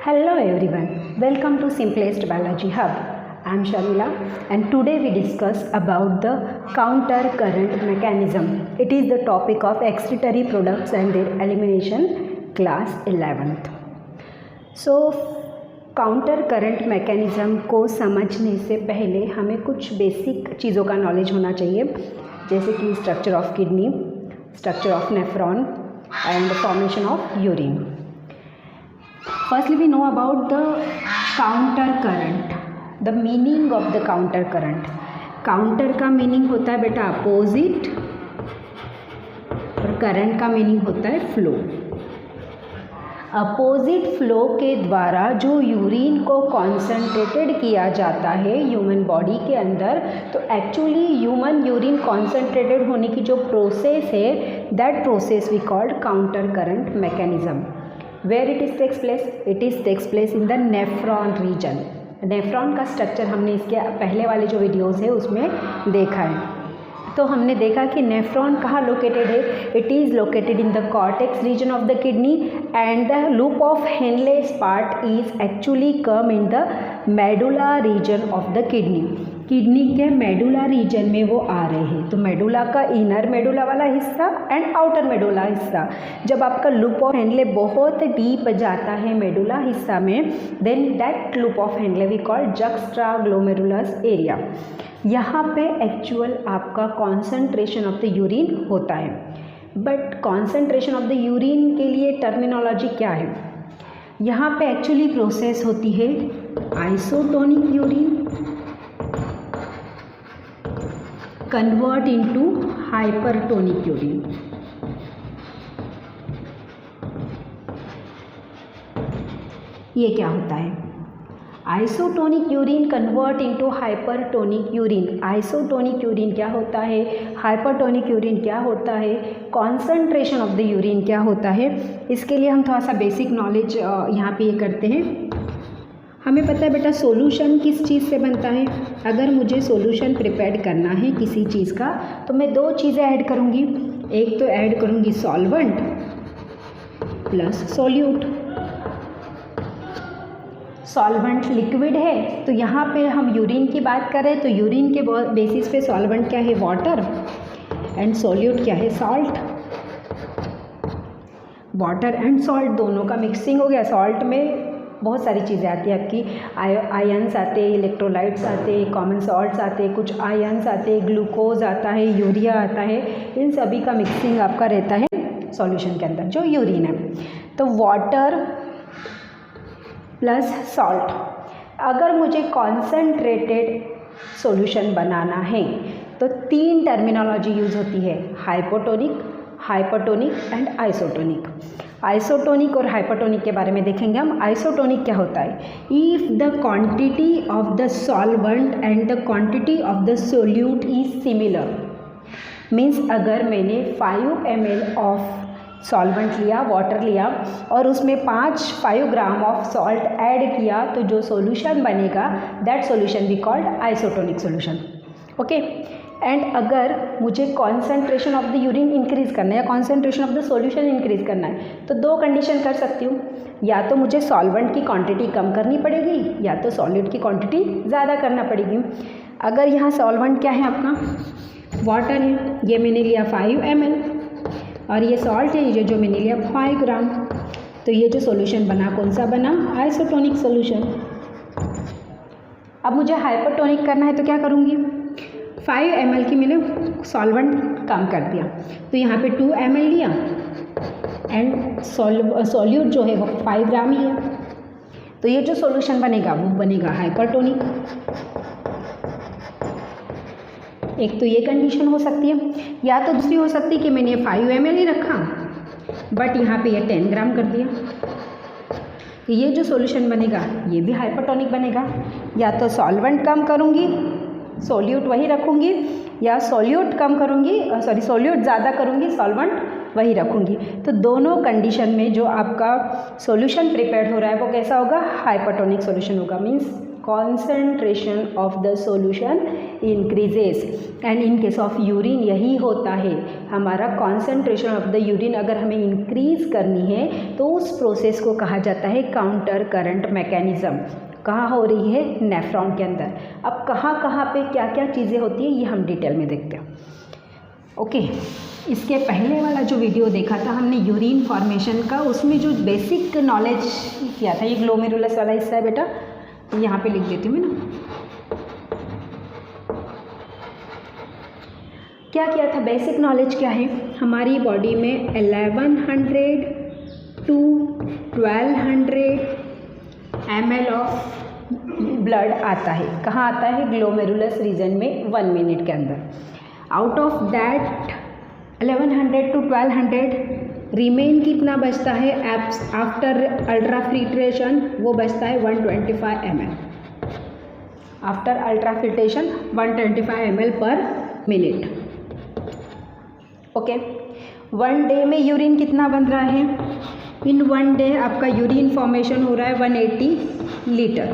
Hello everyone, welcome to Simplest Biology Hub. I am Shamila and today we discuss about the counter current mechanism. It is the topic of excretory products and their elimination, class 11th. So counter current mechanism को समझने से पहले हमें कुछ basic चीज़ों का knowledge होना चाहिए, जैसे कि structure of kidney, structure of nephron and formation of urine. Firstly, we know about the counter current, the meaning of the counter current. Counter का meaning होता है बेटा अपोजिट और करंट का meaning होता है फ्लो. अपोजिट फ्लो के द्वारा जो यूरिन को कॉन्सेंट्रेटेड किया जाता है ह्यूमन बॉडी के अंदर, तो एक्चुअली ह्यूमन यूरिन कॉन्सेंट्रेटेड होने की जो प्रोसेस है, that process we called counter current mechanism. Where it is takes place? It is takes place in the nephron region. Nephron का स्ट्रक्चर हमने इसके पहले वाले जो वीडियोस है उसमें देखा है. तो हमने देखा कि नेफ्रॉन कहाँ लोकेटेड है. It is located in the cortex region of the kidney and the loop of Henle's part is actually come in the medulla region of the kidney. Kidney के मेडुला रीजन में वो आ रहे हैं. तो medulla का inner medulla वाला हिस्सा and outer medulla हिस्सा, जब आपका लूप ऑफ हेनले बहुत डीप जाता है मेडुला हिस्सा में, then that loop of Henle we call juxtaglomerular area. यहाँ पे एक्चुअल आपका कॉन्सेंट्रेशन ऑफ द यूरिन होता है. But concentration of the urine के लिए टर्मिनोलॉजी क्या है? यहाँ पे एक्चुअली प्रोसेस होती है isotonic urine convert into hypertonic urine. ये क्या होता है? Isotonic urine convert into hypertonic urine. Isotonic urine क्या होता है, हाइपरटोनिक यूरिन क्या होता है, कॉन्सेंट्रेशन ऑफ द यूरिन क्या होता है, इसके लिए हम थोड़ा सा बेसिक नॉलेज यहाँ पे ये करते हैं. हमें पता है बेटा सॉल्यूशन किस चीज़ से बनता है. अगर मुझे सॉल्यूशन प्रिपेयर करना है किसी चीज़ का, तो मैं दो चीज़ें ऐड करूँगी. एक तो ऐड करूँगी solvent plus solute. Solvent liquid है, तो यहाँ पे हम यूरिन की बात करें तो यूरिन के बेसिस पे सॉल्वेंट क्या है, वाटर, एंड सॉल्यूट क्या है, सॉल्ट. वाटर एंड सॉल्ट दोनों का मिक्सिंग हो गया. सॉल्ट में बहुत सारी चीज़ें आती है आपकी, आयन्स आते हैं, इलेक्ट्रोलाइट्स आते हैं, कॉमन सॉल्ट्स आते हैं, कुछ आयन्स आते हैं, ग्लूकोज आता है, यूरिया आता है. इन सभी का मिक्सिंग आपका रहता है सॉल्यूशन के अंदर जो यूरिन है. तो वाटर प्लस सॉल्ट. अगर मुझे कॉन्सेंट्रेटेड सॉल्यूशन बनाना है तो तीन टर्मिनोलॉजी यूज़ होती है, hypotonic, hypertonic and isotonic. Isotonic और हाइपरटोनिक के बारे में देखेंगे हम. आइसोटोनिक क्या होता है? If the quantity of the solvent and the quantity of the solute is similar. Means अगर मैंने 5 ml ऑफ सॉल्वेंट लिया, वाटर लिया, और उसमें 5 ग्राम ऑफ सॉल्ट ऐड किया, तो जो सॉल्यूशन बनेगा that solution we called isotonic solution. Okay. And अगर मुझे concentration of the urine increase करना है या concentration of the solution increase करना है, तो दो कंडीशन कर सकती हूँ. या तो मुझे सॉल्वेंट की क्वांटिटी कम करनी पड़ेगी या तो सॉल्यूट की क्वांटिटी ज़्यादा करना पड़ेगी. अगर यहाँ सॉल्वेंट क्या है आपका, वाटर है, ये मैंने लिया 5 ml, और ये सॉल्ट है ये जो मैंने लिया 5 ग्राम. तो ये जो सॉल्यूशन बना कौन सा बना, आइसोटोनिक सॉल्यूशन. अब मुझे हाइपरटोनिक करना है तो क्या करूँगी, 5 ml की मैंने सॉल्वेंट कम कर दिया, तो यहाँ पे 2 ml लिया एंड सॉल्यूट जो है वो 5 ग्राम ही है. तो ये जो सॉल्यूशन बनेगा वो बनेगा हाइपरटोनिक. एक तो ये कंडीशन हो सकती है, या तो दूसरी हो सकती है कि मैंने 5 ml ही रखा बट यहाँ पे ये 10 ग्राम कर दिया. तो ये जो सॉल्यूशन बनेगा ये भी हाइपरटोनिक बनेगा. या तो सॉल्वेंट कम करूँगी, सॉल्यूट वही रखूँगी, या सॉल्यूट कम करूँगी, सॉल्यूट ज़्यादा करूँगी, सॉल्वेंट वही रखूँगी. तो दोनों कंडीशन में जो आपका सॉल्यूशन प्रिपेयर हो रहा है वो कैसा होगा, हाइपरटोनिक सॉल्यूशन होगा. Means concentration of the solution increases. And in case of urine यही होता है, हमारा कॉन्सेंट्रेशन ऑफ द यूरिन अगर हमें इंक्रीज़ करनी है तो उस प्रोसेस को कहा जाता है काउंटर करंट मैकेनिज़्म। कहाँ हो रही है? नेफ्रॉन के अंदर। अब कहाँ पे क्या क्या चीज़ें होती है ये हम डिटेल में देखते हैं। ओके, इसके पहले वाला जो वीडियो देखा था हमने यूरिन फॉर्मेशन का, उसमें जो बेसिक नॉलेज किया था, ये ग्लोमेरुलस वाला हिस्सा है बेटा, यहाँ पे लिख देती हूँ मैं ना। क्या किया था? बेसिक नॉलेज क्या है? हमारी बॉडी में 1100 to 1200 ml ऑफ ब्लड आता है। कहाँ आता है? ग्लोमेरुलस रीजन में 1 मिनट के अंदर। Out of that 1100 to 1200 remain कितना बचता है? आफ्टर अल्ट्राफिल्ट्रेशन वो बचता है 125 ml। आफ्टर अल्ट्राफिल्ट्रेशन 125 ml पर मिनट। ओके, 1 डे में यूरिन कितना बन रहा है? इन 1 डे आपका यूरिन फॉर्मेशन हो रहा है 180 लीटर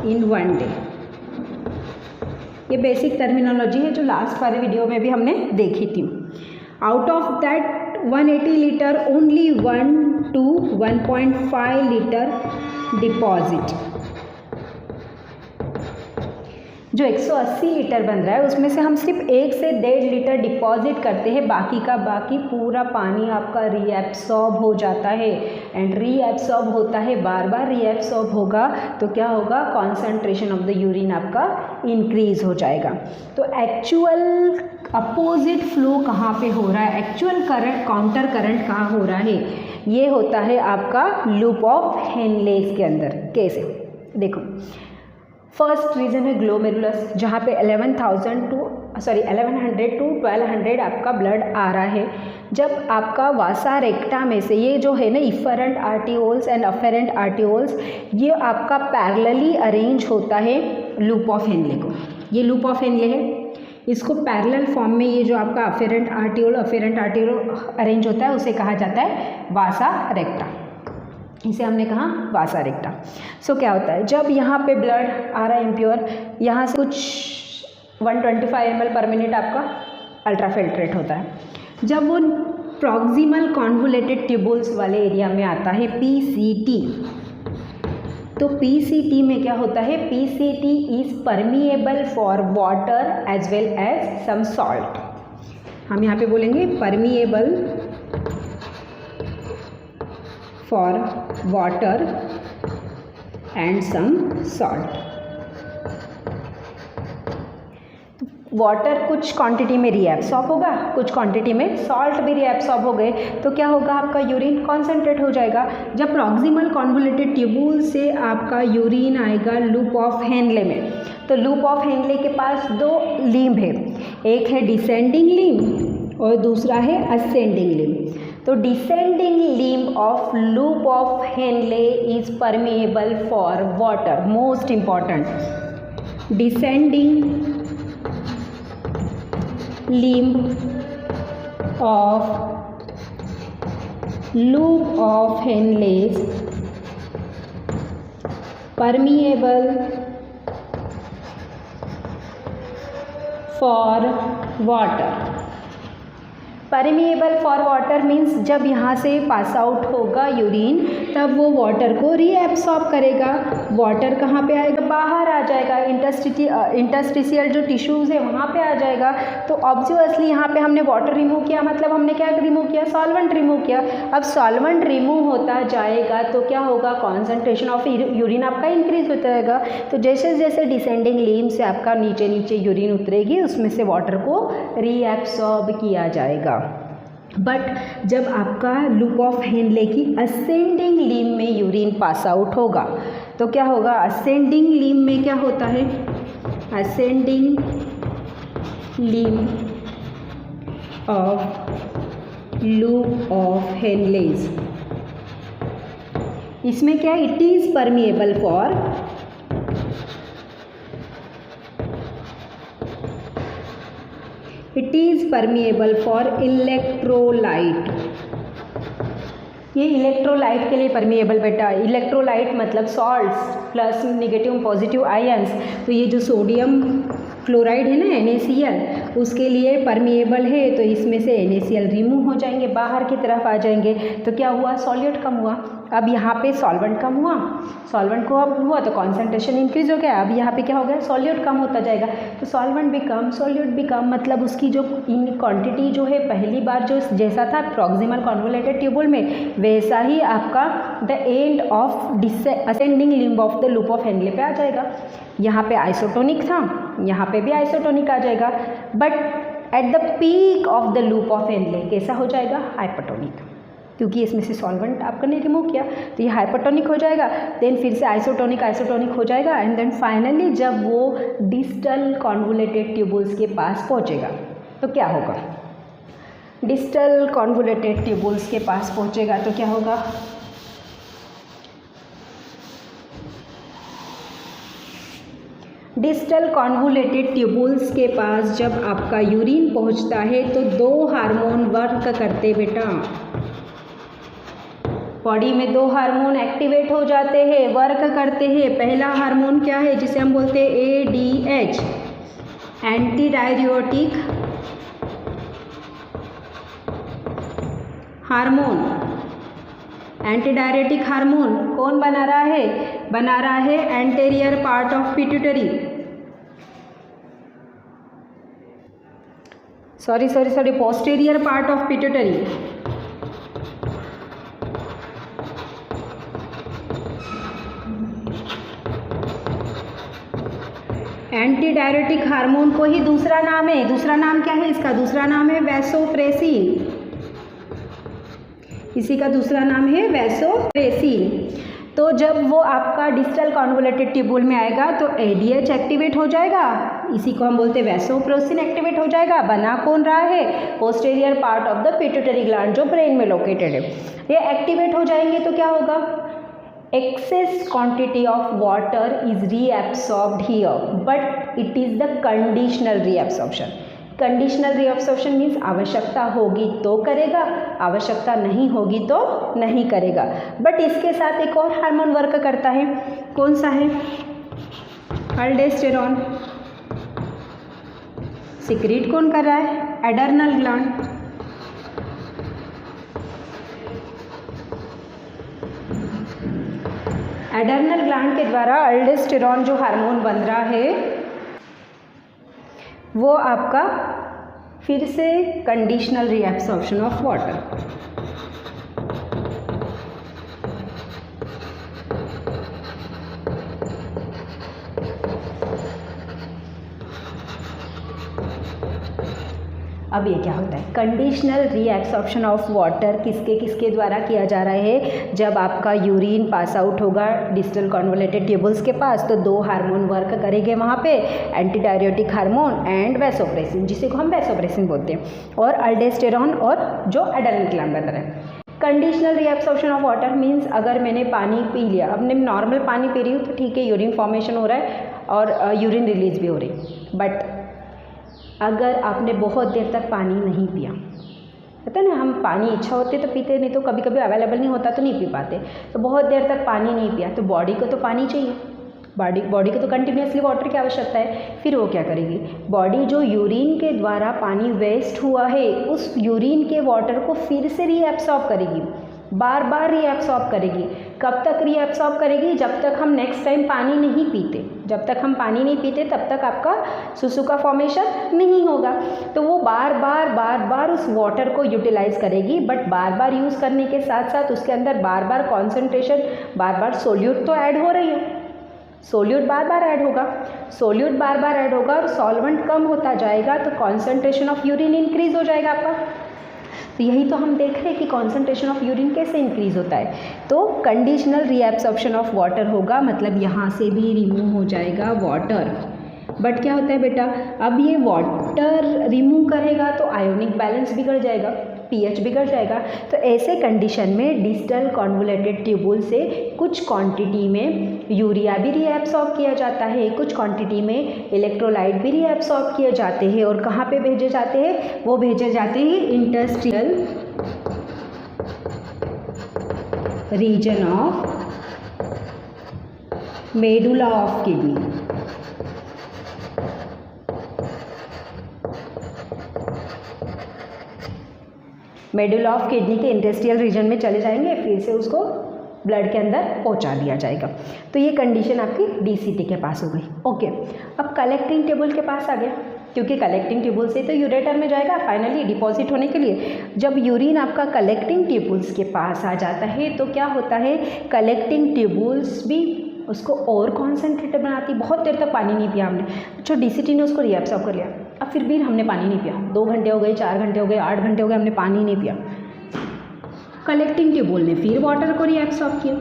इन 1 डे। ये बेसिक टर्मिनोलॉजी है जो लास्ट वाले वीडियो में भी हमने देखी थी। Out of that 180 litre only 1 to 1.5 litre deposit. जो 180 लीटर बन रहा है उसमें से हम सिर्फ 1 से 1.5 लीटर डिपॉजिट करते हैं, बाकी का बाकी पूरा पानी आपका रीएब्सॉर्ब हो जाता है। एंड रीएब्सॉर्ब होता है, बार बार रीएब्सॉर्ब होगा तो क्या होगा? कॉन्सेंट्रेशन ऑफ द यूरिन आपका इंक्रीज हो जाएगा। तो एक्चुअल अपोजिट फ्लो कहाँ पे हो रहा है? एक्चुअल करंट, काउंटर करंट कहाँ हो रहा है? ये होता है आपका लूप ऑफ हेनलेस के अंदर। कैसे? देखो, फर्स्ट रीजन है ग्लोमेरुलस, जहाँ पे 1100 to 1200 आपका ब्लड आ रहा है। जब आपका वासा रेक्टा में से ये जो है ना इफरेंट आर्टियोल्स एंड अफेरेंट आर्टियोल्स, ये आपका पैरेलली अरेंज होता है लूप ऑफ हेनले को। ये लूप ऑफ हेनले है, इसको पैरेलल फॉर्म में ये जो आपका अफेरेंट आर्टियोल अरेंज होता है उसे कहा जाता है वासा रेक्टा। इसे हमने कहा वासा रेक्टा। सो क्या होता है? जब यहाँ पे ब्लड आ रहा है इम्प्योर, यहाँ से कुछ 125 ml पर मिनट आपका अल्ट्राफिल्ट्रेट होता है। जब वो प्रॉक्सिमल कॉन्वोलेटेड ट्यूबुल्स वाले एरिया में आता है PCT, तो PCT में क्या होता है? PCT is permeable for water as well as some salt. हम यहाँ पे बोलेंगे permeable for water and some salt। Water कुछ क्वांटिटी में रीएब्सॉर्ब होगा, कुछ क्वांटिटी में सॉल्ट भी रीएब्सॉर्ब हो गए, तो क्या होगा? आपका यूरिन कॉन्सेंट्रेट हो जाएगा। जब प्रॉक्सिमल कॉन्वोलेटेड ट्यूबुल से आपका यूरिन आएगा लूप ऑफ हेनले में, तो लूप ऑफ हेनले के पास 2 लिम्ब है, एक है डिसेंडिंग लिम्ब और दूसरा है असेंडिंग लिम्ब। तो descending limb of loop of Henley is permeable for water. Most important, descending limb of loop of Henley permeable for water. Permeable for water means जब यहाँ से पास आउट होगा urine, तब वो वाटर को reabsorb करेगा। Water कहाँ पे आएगा? बाहर आ जाएगा, इंटरस्टिशियल जो टिश्यूज़ है वहाँ पे आ जाएगा। तो ऑब्वियसली यहाँ पे हमने वाटर रिमूव किया, मतलब हमने क्या रिमूव किया? सॉल्वेंट रिमूव किया। अब सॉल्वेंट रिमूव होता जाएगा तो क्या होगा? कॉन्सेंट्रेशन ऑफ यूरिन आपका इंक्रीज होता जाएगा। तो जैसे जैसे डिसेंडिंग लिम्ब से आपका नीचे नीचे यूरिन उतरेगी, उसमें से वाटर को रीएब्सॉर्ब किया जाएगा। बट जब आपका लूप ऑफ हेनले की असेंडिंग लिम्ब में यूरिन पास आउट होगा तो क्या होगा? असेंडिंग लिम्ब में क्या होता है? Ascending limb of loop of Henle's, इसमें क्या? It is permeable for electrolyte. ये इलेक्ट्रोलाइट के लिए परमिएबल बेटा। इलेक्ट्रोलाइट मतलब salts plus negative positive ions. तो ये जो सोडियम क्लोराइड है ना NaCl, उसके लिए परमिएबल है, तो इसमें से NaCl रिमूव हो जाएंगे, बाहर की तरफ आ जाएंगे। तो क्या हुआ, सॉल्यूट कम हुआ। अब यहाँ पे सॉल्वेंट कम हुआ, सॉल्वेंट को अब हुआ तो कॉन्सेंट्रेशन इंक्रीज हो गया। अब यहाँ पे क्या हो गया, सॉल्यूट कम होता जाएगा, तो सॉल्वेंट भी कम, सॉल्यूट भी कम, मतलब उसकी जो इन क्वांटिटी जो है पहली बार जो जैसा था प्रॉक्सिमल कॉन्वोलेटेड ट्यूबुल में, वैसा ही आपका the end of ascending limb of the loop of Henley पे आ जाएगा। यहाँ पे आइसोटोनिक था, यहाँ पे भी आइसोटोनिक आ जाएगा, but at the peak of the loop of Henley कैसा हो जाएगा, हाइपरटोनिक, क्योंकि इसमें से सॉल्वेंट आपका ने रिमूव किया, तो ये हाइपरटोनिक हो जाएगा। देन फिर से आइसोटोनिक हो जाएगा, एंड देन फाइनली जब वो डिस्टल कॉन्वोलेटेड ट्यूबुल्स के पास पहुँचेगा तो क्या होगा, डिस्टल कॉन्वोलेटेड ट्यूबुल्स के पास पहुँचेगा तो क्या होगा, डिस्टल कॉन्वोलेटेड ट्यूबुल्स के पास जब आपका यूरिन पहुंचता है तो दो हार्मोन वर्क करते बेटा, बॉडी में दो हार्मोन एक्टिवेट हो जाते हैं, वर्क करते हैं। पहला हार्मोन क्या है, जिसे हम बोलते हैं ADH, anti diuretic hormone. Anti diuretic hormone कौन बना रहा है anterior part of pituitary, posterior part of pituitary. Anti diuretic hormone को ही दूसरा नाम है, दूसरा नाम क्या है इसका, दूसरा नाम है वैसोप्रेसिन, इसी का दूसरा नाम है वैसोप्रेसिन। तो जब वो आपका डिस्टल कॉन्वोलेटेड ट्यूबुल में आएगा तो ADH एक्टिवेट हो जाएगा, इसी को हम बोलते हैं वैसोप्रेसिन एक्टिवेट हो जाएगा। बना कौन रहा है, posterior part of the pituitary gland जो ब्रेन में लोकेटेड है, ये एक्टिवेट हो जाएंगे तो क्या होगा, excess quantity of water is reabsorbed here, but it is the conditional reabsorption. Conditional reabsorption means आवश्यकता होगी तो करेगा, आवश्यकता नहीं होगी तो नहीं करेगा। बट इसके साथ एक और हार्मोन वर्क करता है, कौन सा है, अल्डोस्टेरॉन। सिक्रीट कौन कर रहा है, एडर्नल ग्लैंड। एडर्नल ग्लैंड के द्वारा अल्डोस्टेरॉन जो हार्मोन बन रहा है वो आपका फिर से कंडीशनल रीअब्सॉर्प्शन ऑफ वाटर। अब ये क्या होता है, कंडीशनल रीएब्सॉर्प्शन ऑफ वाटर किसके द्वारा किया जा रहा है, जब आपका यूरिन पास आउट होगा डिस्टल कॉन्वोलेटेड ट्यूबुल्स के पास तो दो हार्मोन वर्क करेंगे वहाँ पे, anti diuretic hormone and vasopressin, जिसे को हम वैसोप्रेसिन बोलते हैं, और अल्डोस्टेरॉन और जो एडर्नल ग्लैंड बन रहा है। Conditional reabsorption of water means अगर मैंने पानी पी लिया, अब मैं नॉर्मल पानी पी रही हूँ तो ठीक है, यूरिन फॉर्मेशन हो रहा है और यूरिन रिलीज भी हो रही है, बट अगर आपने बहुत देर तक पानी नहीं पिया, पता है ना, हम पानी इच्छा होते तो पीते, नहीं तो कभी कभी अवेलेबल नहीं होता तो नहीं पी पाते, तो बहुत देर तक पानी नहीं पिया तो बॉडी को तो पानी चाहिए, बॉडी को तो कंटिन्यूसली वाटर की आवश्यकता है। फिर वो क्या करेगी, बॉडी जो यूरिन के द्वारा पानी वेस्ट हुआ है उस यूरिन के वाटर को फिर से रीएब्सॉर्ब करेगी, बार बार रीएब्सॉर्ब करेगी। कब तक रीएब्सॉर्ब करेगी, जब तक हम नेक्स्ट टाइम पानी नहीं पीते, जब तक हम पानी नहीं पीते तब तक आपका सुसु का फॉर्मेशन नहीं होगा। तो वो बार बार उस वाटर को यूटिलाइज करेगी, बट बार बार यूज़ करने के साथ साथ उसके अंदर बार बार कॉन्सेंट्रेशन, बार बार सोल्यूट तो ऐड हो रही है, सोल्यूट बार बार ऐड होगा और सॉल्वेंट कम होता जाएगा तो कॉन्सेंट्रेशन ऑफ यूरिन इंक्रीज हो जाएगा आपका। तो यही तो हम देख रहे हैं कि कॉन्सेंट्रेशन ऑफ यूरिन कैसे इंक्रीज होता है। तो कंडीशनल रीएब्सॉर्प्शन ऑफ वाटर होगा, मतलब यहाँ से भी रिमूव हो जाएगा वाटर। बट क्या होता है बेटा, अब ये वाटर रिमूव करेगा तो आयोनिक बैलेंस बिगड़ जाएगा, पीएच बिगड़ जाएगा। तो ऐसे कंडीशन में डिस्टल कॉन्वोलेटेड ट्यूबुल से कुछ क्वांटिटी में यूरिया भी रीएब्सॉर्ब किया जाता है, कुछ क्वांटिटी में इलेक्ट्रोलाइट भी रीएब्सॉर्ब किए जाते हैं। और कहाँ पे भेजे जाते हैं, वो भेजे जाते हैं interstitial region of medulla of kidney. Medulla of kidney के इंटेस्टियल रीजन में चले जाएंगे, फिर से उसको ब्लड के अंदर पहुंचा दिया जाएगा। तो ये कंडीशन आपकी डीसीटी के पास हो गई। ओके, अब कलेक्टिंग ट्यूबुल के पास आ गया, क्योंकि कलेक्टिंग ट्यूबुल से तो यूरेटर में जाएगा फाइनली डिपॉजिट होने के लिए। जब यूरिन आपका कलेक्टिंग ट्यूबुल्स के पास आ जाता है तो क्या होता है, कलेक्टिंग ट्यूबुल्स भी उसको और कॉन्सेंट्रेटेड बनाती। बहुत देर तक पानी नहीं पिया हमने, अच्छा डीसीटी ने उसको रीअब्सॉर्ब कर लिया, अब फिर भी हमने पानी नहीं पिया, 2 घंटे हो गए, 4 घंटे हो गए, 8 घंटे हो गए, हमने पानी नहीं पिया। कलेक्टिंग ट्यूबुल ने फिर वाटर को रीअब्सॉर्ब किया,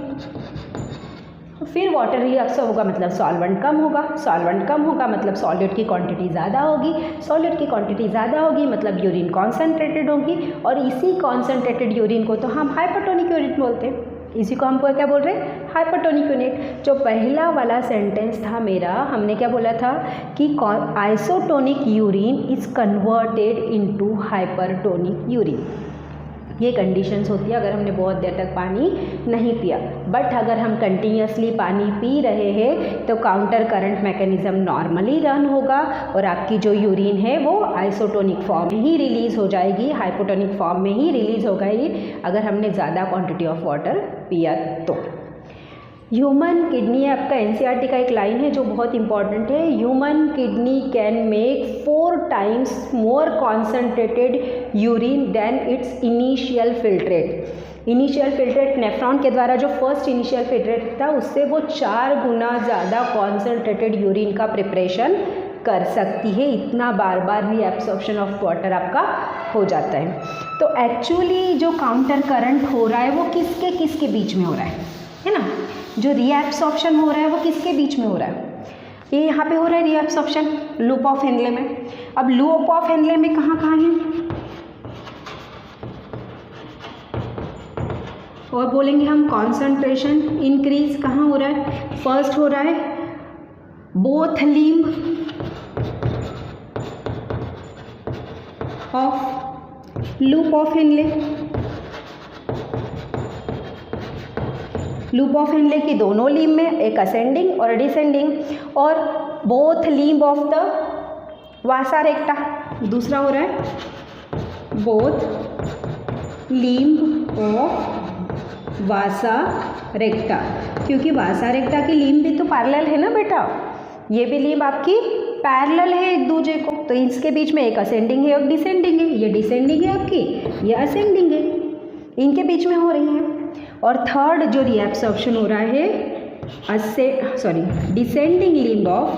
फिर वाटर रीअब्सॉर्ब होगा मतलब सॉल्वेंट कम होगा, सॉल्वेंट कम होगा मतलब सॉल्यूट की क्वांटिटी ज़्यादा होगी, सॉल्यूट की क्वांटिटी ज़्यादा होगी मतलब यूरिन कॉन्सेंट्रेटेड होगी, और इसी कॉन्सेंट्रेटेड यूरिन को तो हम हाइपरटोनिक यूरिन बोलते हैं। इसी को हम क्या बोल रहे हैं, हाइपरटोनिक यूनिट। जो पहला वाला सेंटेंस था मेरा, हमने क्या बोला था कि isotonic urine is converted into hypertonic urine. ये कंडीशंस होती है अगर हमने बहुत देर तक पानी नहीं पिया। बट अगर हम कंटिन्यूसली पानी पी रहे हैं तो counter current mechanism normally run होगा और आपकी जो यूरिन है वो आइसोटोनिक फॉर्म में ही रिलीज़ हो जाएगी, हाइपोटोनिक फॉर्म में ही रिलीज़ होगा ये अगर हमने ज़्यादा क्वांटिटी ऑफ वाटर पिया तो। ह्यूमन किडनी, आपका एनसीईआरटी का एक लाइन है जो बहुत इंपॉर्टेंट है, human kidney can make 4 times more concentrated urine than its initial filtrate. Initial filtrate nephron के द्वारा जो फर्स्ट इनिशियल फिल्ट्रेट था उससे वो 4 गुना ज़्यादा कॉन्सेंट्रेटेड यूरिन का प्रिपरेशन कर सकती है। इतना बार बार रीएब्सॉर्प्शन ऑफ वाटर आपका हो जाता है। तो एक्चुअली जो काउंटर करंट हो रहा है वो किसके बीच में हो रहा है ना, जो रीएब्सॉर्प्शन हो रहा है वो किसके बीच में हो रहा है, ये यहाँ पे हो रहा है रीएब्सॉर्प्शन लूप ऑफ हेनले में। अब लूप ऑफ हेनले में कहाँ है, और बोलेंगे हम कॉन्सेंट्रेशन इंक्रीज कहाँ हो रहा है, फर्स्ट हो रहा है both limb of loop of Henley. Loop of Henley की दोनों लिम्ब में, एक असेंडिंग और डिसेंडिंग, और बोथ लिम्ब ऑफ द वासा रेक्टा। दूसरा हो रहा है बोथ लिम्ब ऑफ वासा रेक्टा, क्योंकि वासा रेक्टा की लिम्ब भी तो पैरेलल है ना बेटा, ये भी लिम्ब आपकी पैरेलल है एक दूसरे को, तो इसके बीच में एक असेंडिंग है और डिसेंडिंग है, ये डिसेंडिंग है आपकी, ये असेंडिंग है, इनके बीच में हो रही है। और थर्ड जो रीएब्सॉर्प्शन हो रहा है descending limb of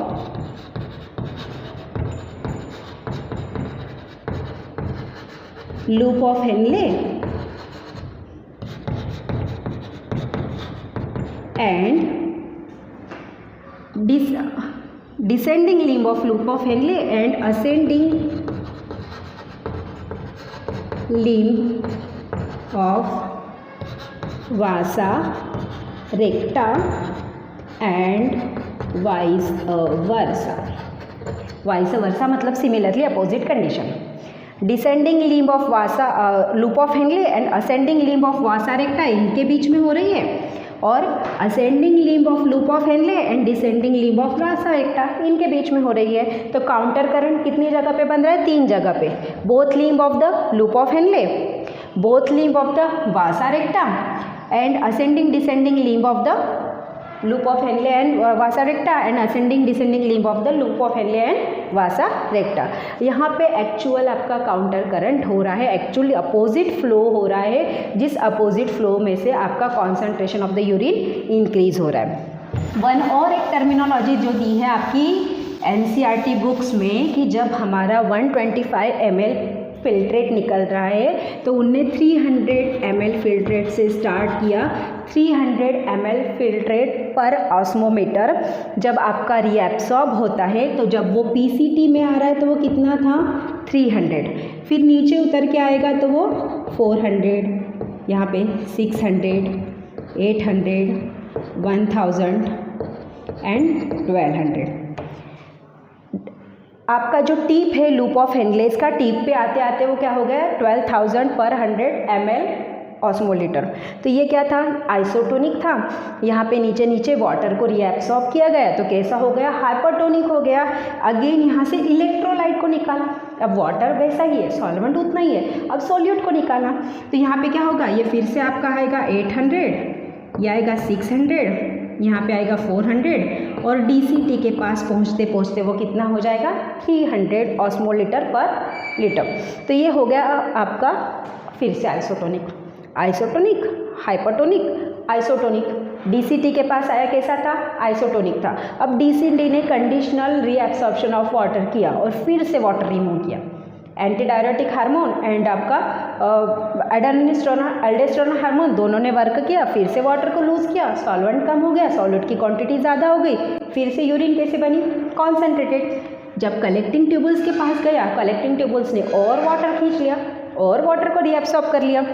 loop of Henley and descending limb of loop of Henle and ascending limb of vasa recta and vice versa. Vice versa मतलब similarly opposite condition. Descending limb of vasa loop of Henle and ascending limb of vasa recta इनके बीच में हो रही है, और ascending limb of loop of Henley and descending limb of वासा रेक्टा इनके बीच में हो रही है। तो काउंटर करंट कितनी जगह पे बन रहा है, 3 जगह पे, both limb of the loop of Henley, both limb of the Vasa रेक्टा and ascending descending limb of the loop of Henley and Vasa रेक्टा and ascending descending limb of the loop of Henley and वासा रेक्टा। यहाँ पे actual आपका counter current हो रहा है, actually opposite flow हो रहा है, जिस अपोजिट फ्लो में से आपका concentration of the urine increase हो रहा है। वन और एक टर्मिनोलॉजी जो दी है आपकी एनसीईआरटी बुक्स में कि जब हमारा 125 ml फिल्ट्रेट निकल रहा है तो उनने 300 ml फिल्ट्रेट से स्टार्ट किया। 300 ml फिल्ट्रेट पर ऑस्मोमीटर जब आपका रीएब्सॉर्ब होता है तो जब वो पीसीटी में आ रहा है तो वो कितना था 300, फिर नीचे उतर के आएगा तो वो 400, यहाँ पे 600, 800, 1000 एंड 1200। आपका जो टीप है लूप ऑफ हेनलेस का टीप पे आते आते वो क्या हो गया 12,000 पर 100 ml ऑस्मोलीटर। तो ये क्या था, आइसोटोनिक था, यहाँ पे नीचे नीचे वाटर को रीएब्सॉर्ब किया गया तो कैसा हो गया, हाइपरटोनिक हो गया। अगेन यहाँ से इलेक्ट्रोलाइट को निकाला, अब वाटर वैसा ही है, सॉल्वेंट उतना ही है। अब सॉल्यूट को निकाला तो यहाँ पे क्या होगा, ये फिर से आपका आएगा 800, ये आएगा 600, यहाँ पे आएगा 400 और DCT के पास पहुँचते पहुँचते वो कितना हो जाएगा 300 ऑस्मोलीटर पर लीटर। तो ये हो गया आपका फिर से isotonic, isotonic, hypertonic, isotonic. DCT के पास आया कैसा था, आइसोटोनिक था। अब DCT ने कंडीशनल रीएब्सॉर्प्शन ऑफ वाटर किया और फिर से वाटर रिमूव किया। एंटी डायरेटिक हार्मोन एंड आपका एल्डोस्टेरोन हार्मोन दोनों ने वर्क किया, फिर से वाटर को लूज किया, सॉल्वेंट कम हो गया, सॉल्वेंट की क्वांटिटी ज़्यादा हो गई, फिर से यूरिन कैसे बनी, कॉन्सेंट्रेटेड। जब कलेक्टिंग ट्यूबल्स के पास गया, कलेक्टिंग ट्यूबल्स ने और वाटर खींच लिया और वाटर को रीएब्सॉर्ब कर लिया।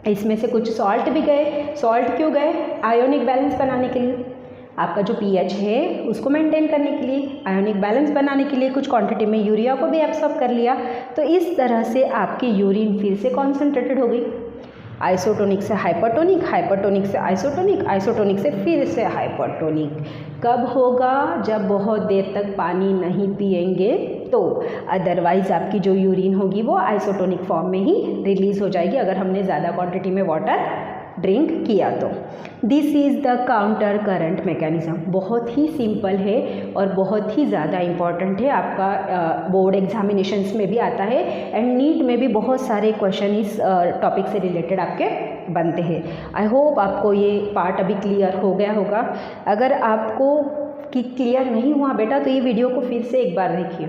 इसमें से कुछ सॉल्ट भी गए। सॉल्ट क्यों गए, आयोनिक बैलेंस बनाने के लिए, आपका जो pH है उसको मेंटेन करने के लिए, आयोनिक बैलेंस बनाने के लिए कुछ क्वांटिटी में यूरिया को भी एब्सॉर्ब कर लिया। तो इस तरह से आपकी यूरिन फिर से कॉन्सेंट्रेटेड हो गई, आइसोटोनिक से हाइपरटोनिक, हाइपरटोनिक से आइसोटोनिक, आइसोटोनिक से फिर से हाइपरटोनिक। कब होगा, जब बहुत देर तक पानी नहीं पिएंगे तो, अदरवाइज़ आपकी जो यूरिन होगी वो आइसोटोनिक फॉर्म में ही रिलीज़ हो जाएगी अगर हमने ज़्यादा क्वांटिटी में वाटर ड्रिंक किया तो। This is the counter current mechanism. बहुत ही सिंपल है और बहुत ही ज़्यादा इम्पॉर्टेंट है, आपका बोर्ड एग्जामिनेशंस में भी आता है एंड नीट में भी बहुत सारे क्वेश्चन इस टॉपिक से रिलेटेड आपके बनते हैं। आई होप आपको ये पार्ट अभी क्लियर हो गया होगा। अगर आपको कि क्लियर नहीं हुआ बेटा तो ये वीडियो को फिर से एक बार देखिए,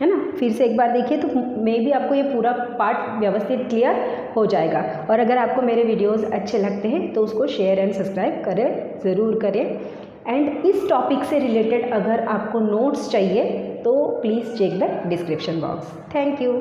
है ना, फिर से एक बार देखिए तो मे भी आपको ये पूरा पार्ट व्यवस्थित क्लियर हो जाएगा। और अगर आपको मेरे वीडियोस अच्छे लगते हैं तो उसको शेयर एंड सब्सक्राइब करें, ज़रूर करें। एंड इस टॉपिक से रिलेटेड अगर आपको नोट्स चाहिए तो please check the description box. Thank you.